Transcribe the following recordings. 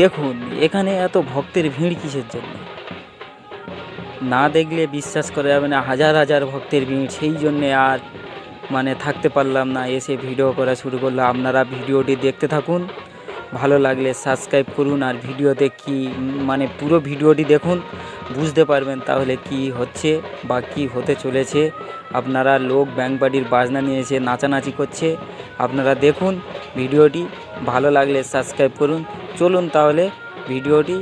দেখুন এখানে এত ভক্তের ভিড় কিসের জন্য, না দেখলে বিশ্বাস করা যাবে না। হাজার হাজার ভক্তের ভিড়, সেই জন্যে আর থাকতে পারলাম না, এসে ভিডিও করা শুরু করলাম। আপনারা ভিডিওটি দেখতে থাকুন, ভালো লাগলে সাবস্ক্রাইব করুন। আর ভিডিওতে কি পুরো ভিডিওটি দেখুন, বুঝতে পারবেন তাহলে কি হচ্ছে বা কি হতে চলেছে। আপনারা লোক ব্যাংক বাড়ির বাজনা নিয়ে এসে নাচানাচি করছে, আপনারা দেখুন ভিডিওটি, ভালো লাগলে সাবস্ক্রাইব করুন। চলুন তাহলে ভিডিওটি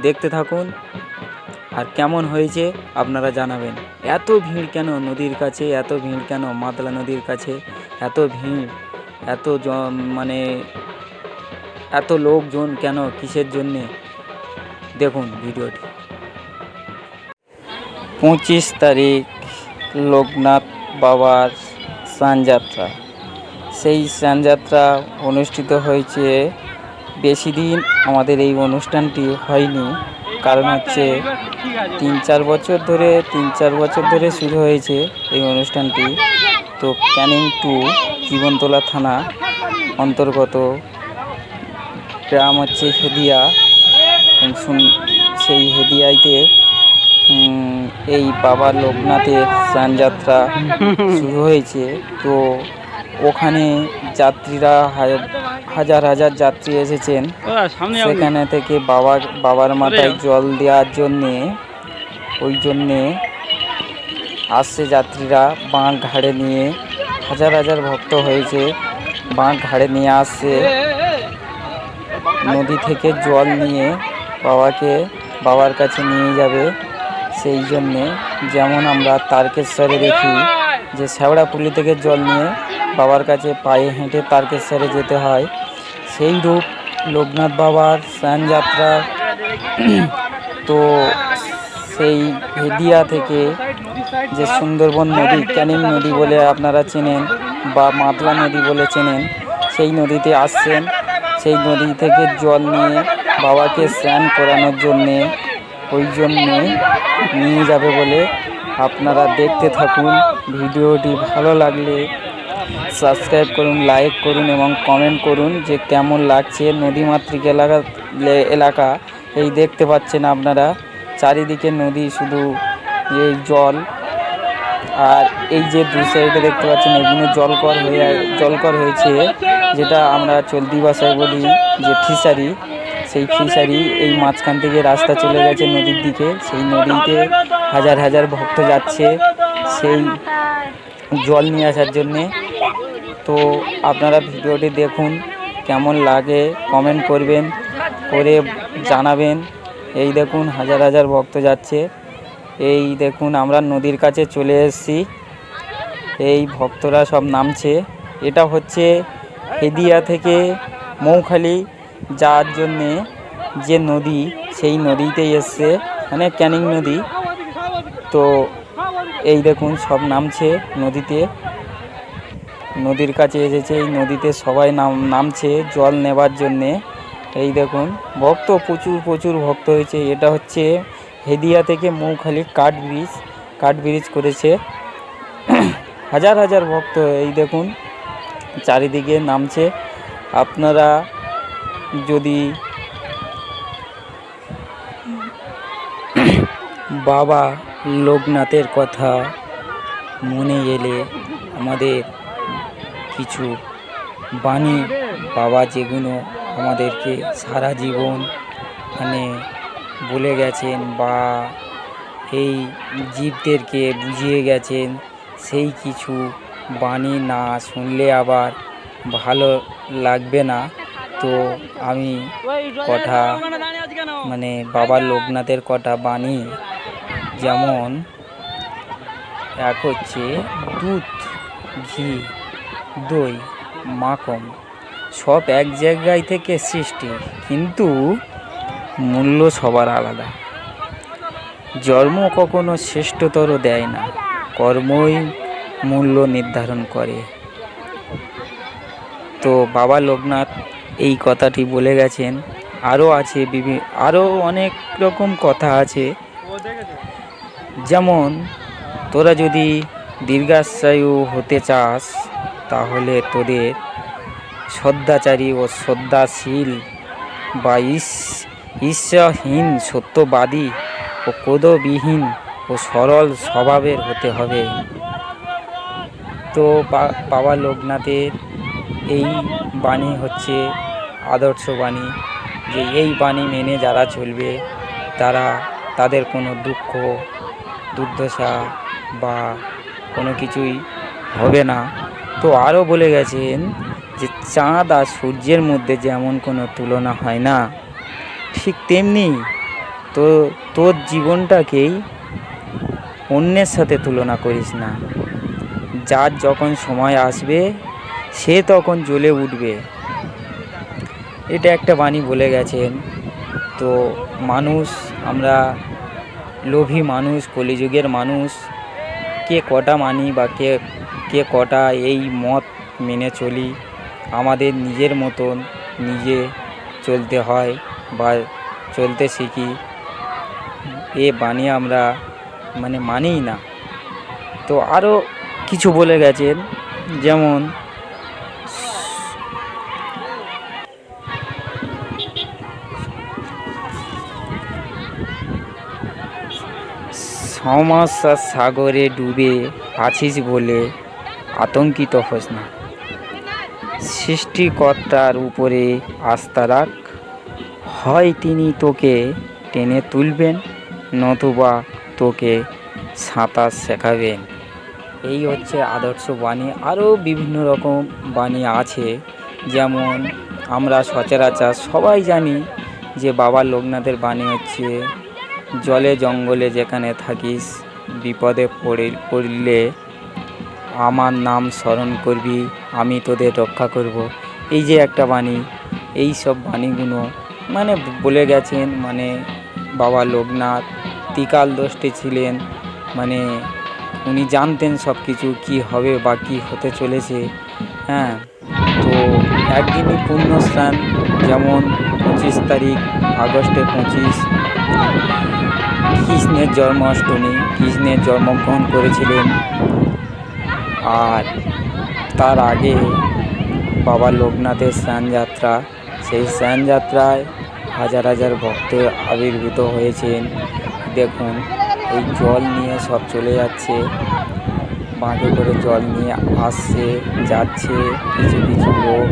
দেখতে থাকুন, আর কেমন হয়েছে আপনারা জানাবেন। এত ভিড় কেন নদীর কাছে, এত ভিড় কেন মাতলা নদীর কাছে, এত ভিড়, এত এত লোকজন কেন, কিসের জন্যে, দেখুন ভিডিওটি। 25 তারিখ লোকনাথ বাবার স্নানযাত্রা। সেই স্নানযাত্রা অনুষ্ঠিত হয়েছে, বেশি দিন আমাদের এই অনুষ্ঠানটি হয়নি, কারণ হচ্ছে 3-4 বছর ধরে শুরু হয়েছে এই অনুষ্ঠানটি। তো ক্যানিং টু জীবনতলা থানা অন্তর্গত গ্রাম হচ্ছে হেদিয়া। সেই হেদিয়াইতে এই বাবা লোকনাথের স্নানযাত্রা শুরু হয়েছে। তো ওখানে যাত্রীরা হাজার হাজার যাত্রী এসেছেন, সেখানে থেকে বাবার মাথায় জল দেওয়ার জন্যে, ওই জন্যে আসছে যাত্রীরা বাঁক ঘাড়ে নিয়ে। হাজার হাজার ভক্ত হয়েছে, বাঁক ঘাড়ে নিয়ে আসছে, নদী থেকে জল নিয়ে বাবার কাছে নিয়ে যাবে। সেই জন্যে যেমন আমরা তারকেশ্বরে দেখি যে শ্যাওড়াপুলি থেকে জল নিয়ে বাবার কাছে পায়ে হেঁটে তারকেশ্বরে যেতে হয়, সেই রূপ লোকনাথ বাবার স্নানযাত্রা। তো সেই হেদিয়া থেকে যে সুন্দরবন নদী, ক্যানিং নদী বলে আপনারা চেনেন বা মাতলা নদী বলে চেনেন, সেই নদীতে আসছেন। সেই নদী থেকে জল নিয়ে বাবাকে স্নান করানোর জন্যে, ওই জন্যে নিয়ে যাবে বলে আপনারা দেখতে থাকুন। ভিডিওটি ভালো লাগলে সাবস্ক্রাইব করুন, লাইক করুন এবং কমেন্ট করুন যে কেমন লাগছে। নদীমাতৃক এলাকা এই দেখতে পাচ্ছেন আপনারা, চারিদিকে নদী, শুধু এই জল। আর এই যে দু সাইডে দেখতে পাচ্ছেন, এগুলো জলকর হয়েছে, যেটা আমরা চলতি ভাষায় বলি যে ফিশারি। সেই ফিশারি, এই মাঝখান থেকে রাস্তা চলে গেছে নদীর দিকে, সেই নদীতে হাজার হাজার ভক্ত যাচ্ছে সেই জল নিয়ে আসার জন্যে। তো আপনারা ভিডিওটি দেখুন, কেমন লাগে কমেন্ট করবেন, করে জানাবেন। এই দেখুন হাজার হাজার ভক্ত যাচ্ছে, এই দেখুন আমরা নদীর কাছে চলে এসেছি, এই ভক্তরা সব নামছে। এটা হচ্ছে হেদিয়া থেকে মৌখালি যাওয়ার জন্যে যে নদী, সেই নদীতেই এসছে, ক্যানিং নদী। তো এই দেখুন সব নামছে নদীতে, নদীর কাছে এসেছে, এই নদীতে সবাই নামছে জল নেবার জন্যে। এই দেখুন ভক্ত প্রচুর ভক্ত হয়েছে। এটা হচ্ছে হেদিয়া থেকে মৌখালি কাঠ ব্রিজ করেছে, হাজার হাজার ভক্ত এই দেখুন চারিদিকে নামছে। আপনারা যদি বাবা লোকনাথের কথা মনে এলে আমাদের কিছু বাণী, বাবা যেগুলো আমাদেরকে সারা জীবন বলে গেছেন বা এই জীবদেরকে বুঝিয়ে গেছেন, সেই কিছু বাণী না শুনলে আবার ভালো লাগবে না। তো আমি কথা বাবা লোকনাথের কটা বাণী, যেমন এক হচ্ছে দুধ, ঘি, দই, মাখন সব এক জায়গায় থেকে সৃষ্টি, কিন্তু মূল্য সবার আলাদা। জন্ম কখনো শ্রেষ্ঠতর দেয় না, কর্মই মূল্য নির্ধারণ করে। তো বাবা লোকনাথ এই কথাটি বলে গেছেন। আরও আছে আরও অনেক রকম কথা আছে, যেমন তোরা যদি দীর্ঘায়ু হতে চাস, তাহলে তোদের সদাচারী ও শ্রদ্ধাশীল বা ঈর্ষাহীন, সত্যবাদী ও ক্রোধবিহীন ও সরল স্বভাবের হতে হবে। তো বাবা লোকনাথের এই বাণী হচ্ছে আদর্শ বাণী, যে এই বাণী মেনে যারা চলবে তাদের কোনো দুঃখ দুর্দশা বা কোনো কিছুই হবে না। তো আরও বলে গেছেন যে চাঁদ আর সূর্যের মধ্যে যেমন কোনো তুলনা হয় না, ঠিক তেমনি তো তোর জীবনটাকেই অন্যের সাথে তুলনা করিস না। যার যখন সময় আসবে সে তখন জ্বলে উঠবে, এটা একটা বাণী বলে গেছেন। তো আমরা লোভী মানুষ, কলিযুগের মানুষ, কে কটা মানি বা কে কটা এই মত মেনে চলি, আমাদের নিজের মতন নিজে চলতে হয় বা চলতে শিখি। এ বাণী আমরা মানিই না। তো আরও কিছু বলে গেছেন, যেমন সমস্যার সাগরে ডুবে আছিস বলে আতঙ্কিত হোস না। সৃষ্টিকর্তার উপরে আস্থা রাখ, হয় তিনি তোকে টেনে তুলবেন, নতুবা তোকে সাঁতার শেখাবেন। এই হচ্ছে আদর্শ বাণী। আরও বিভিন্ন রকম বাণী আছে, যেমন আমরা সচরাচর সবাই জানি যে বাবা লোকনাথের বাণী হচ্ছে, জলে জঙ্গলে যেখানে থাকিস, বিপদে পড়লে আমার নাম স্মরণ করবি, আমি তোদের রক্ষা করব। এই যে একটা বাণী, এই সব বাণীগুলো বলে গেছেন। বাবা লোকনাথ ত্রিকালদর্শী ছিলেন, উনি জানতেন সব কিছু কী হবে বা কী হতে চলেছে। হ্যাঁ, তো একদিনই পুণ্যস্থান, যেমন 25 তারিখ আগস্টে 25 কৃষ্ণের জন্মাষ্টমী, কৃষ্ণের জন্মগ্রহণ করেছিলেন। আর তার আগে বাবা লোকনাথের স্নানযাত্রা, সেই স্নানযাত্রায় হাজার হাজার ভক্ত আবির্ভূত হয়েছেন। দেখুন, এই জল নিয়ে সব চলে যাচ্ছে, বাঁকে করে জল নিয়ে আসছে যাচ্ছে। কিছু কিছু লোক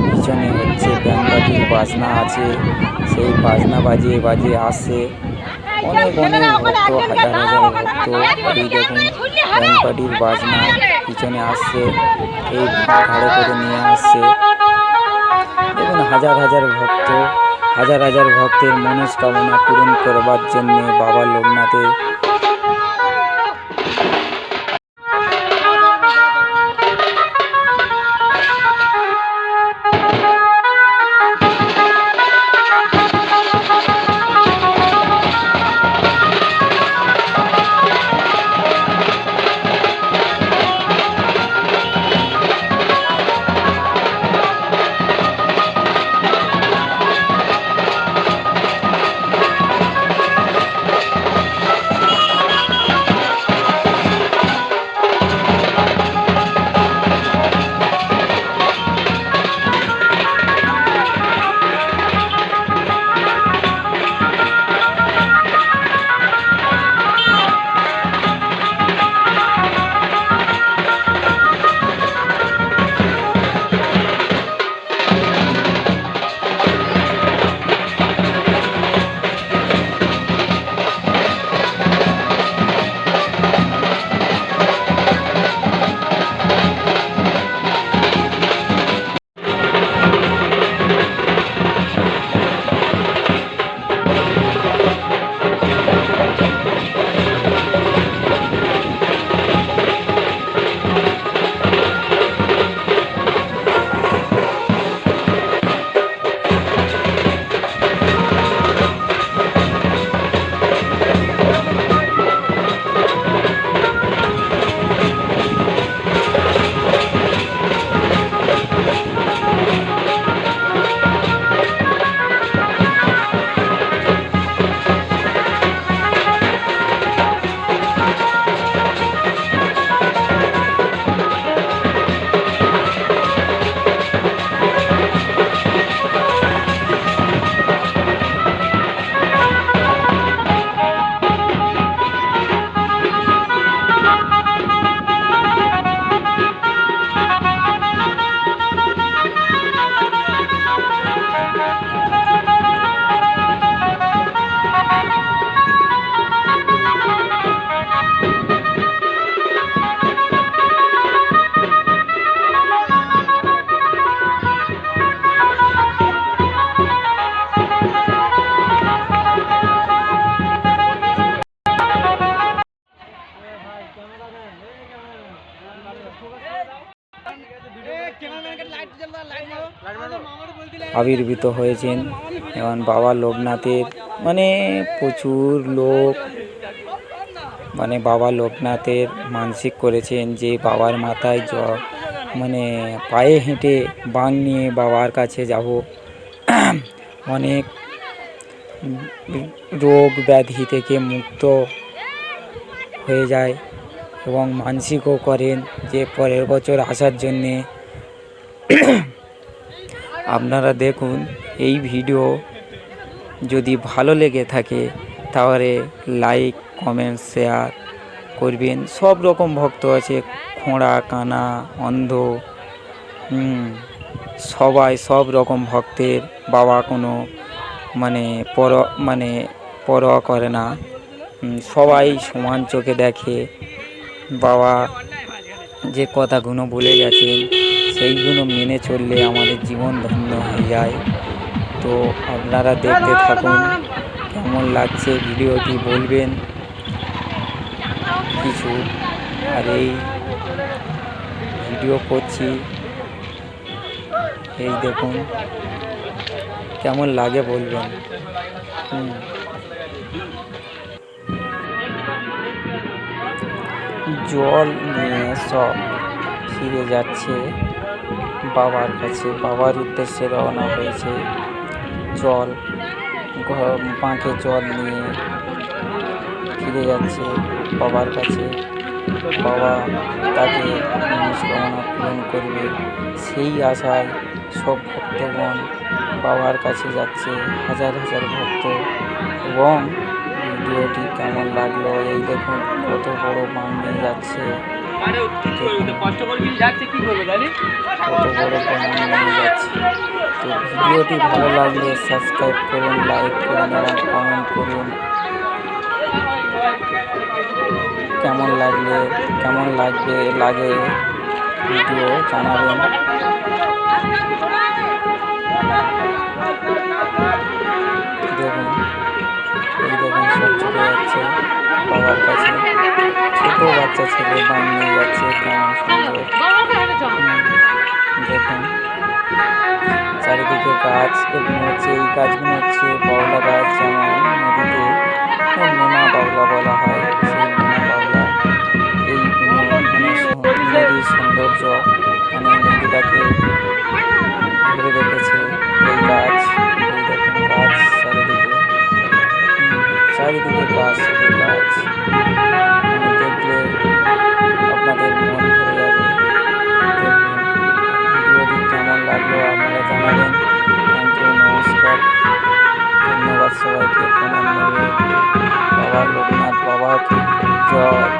পিছনে হচ্ছে ব্যান্ডপার্টির বাজনা আছে, সেই বাজনা বাজিয়ে বাজিয়ে আসছে। অনেক ভক্ত, হাজার হাজার ভক্ত। এই দেখুন, ব্যান্ডপার্টির বাজনা পিছনে আসছে, এই ঘাড়ে করে নিয়ে আসছে। দেখুন, হাজার হাজার ভক্ত, হাজার হাজার ভক্তের মনস্কামনা পূরণ করবার জন্যে বাবা লোকনাথের আবির্ভূত হয়েছেন। এবং বাবা লোকনাথের মানে প্রচুর লোক মানে বাবা লোকনাথের মানসিক করেছেন যে বাবার মাথায় মানে পায়ে হেঁটে বাং নিয়ে বাবার কাছে যাব। অনেক রোগ ব্যাধি থেকে মুক্ত হয়ে যায় এবং মানসিকও করেন যে পরের বছর আসার জন্যে। আপনারা দেখুন এই ভিডিও যদি ভালো লেগে থাকে তাহলে লাইক কমেন্ট শেয়ার করবেন। সব রকম ভক্ত আছে, খোঁড়া কানা অন্ধ সবাই সব রকম ভক্তের বাবা কোনো মানে পরোয়া করে না। সবাই সমান চোখে দেখে। বাবা যে কথাগুলো বলে গেছেন সেইগুলো মেনে চললে আমাদের জীবন ধন্য হয়ে যায়। তো আপনারা দেখতে থাকুন, কেমন লাগছে ভিডিওটি বলবেন কিছু। আর এই ভিডিও করছি, এই দেখুন কেমন লাগে বলবেন। জল নিয়ে সব ফিরে যাচ্ছে বাবার কাছে, বাবার উদ্দেশ্যে রওনা হয়েছে। জল বাঁকে জল নিয়ে ফিরে যাচ্ছে বাবার কাছে। বাবা তাকে মনস্কামনা পূরণ করবে সেই আশায় সব ভক্তগণ বাবার কাছে যাচ্ছে, হাজার হাজার ভক্ত। এবং ভিডিওটি কেমন লাগলো, এই দেখুন কত বড় বাং নিয়ে যাচ্ছে, কত বড় বাং নিয়ে যাচ্ছে। তো ভিডিওটি ভালো লাগলে সাবস্ক্রাইব করুন, লাইক করুন এবং কমেন্ট করুন। কেমন লাগে ভিডিও জানাবেন। দেখুন এই দেখুন সব চলে যাচ্ছে বাবার কাছে। ছোট বাচ্চা ছেলে বাং নিয়ে যাচ্ছে, কেমন সুন্দর। দেখুন চারিদিকে গাছ, এগুলো হচ্ছে এই গাছগুলো হচ্ছে বাউলা গাছ, যেমন নদীতে নোনা বাউলা বলা হয়, সেই নোনা বাউলা। এইগুলো মানে নদীর সৌন্দর্য, মানে নদীটাকে ধরে রেখেছে এই গাছ। এই দেখুন গাছ চারিদিকে গাছ, শুধু গাছ। মানে দেখলে আপনাদের মন ভরে যাবে। দেখুন ভিডিওটি কেমন লাগলো আপনারা জানাবেন। থ্যাংক ইউ, নমস্কার, ধন্যবাদ সবাইকে। প্রণাম নেবে। বাবা লোকনাথ বাবাকে জয়।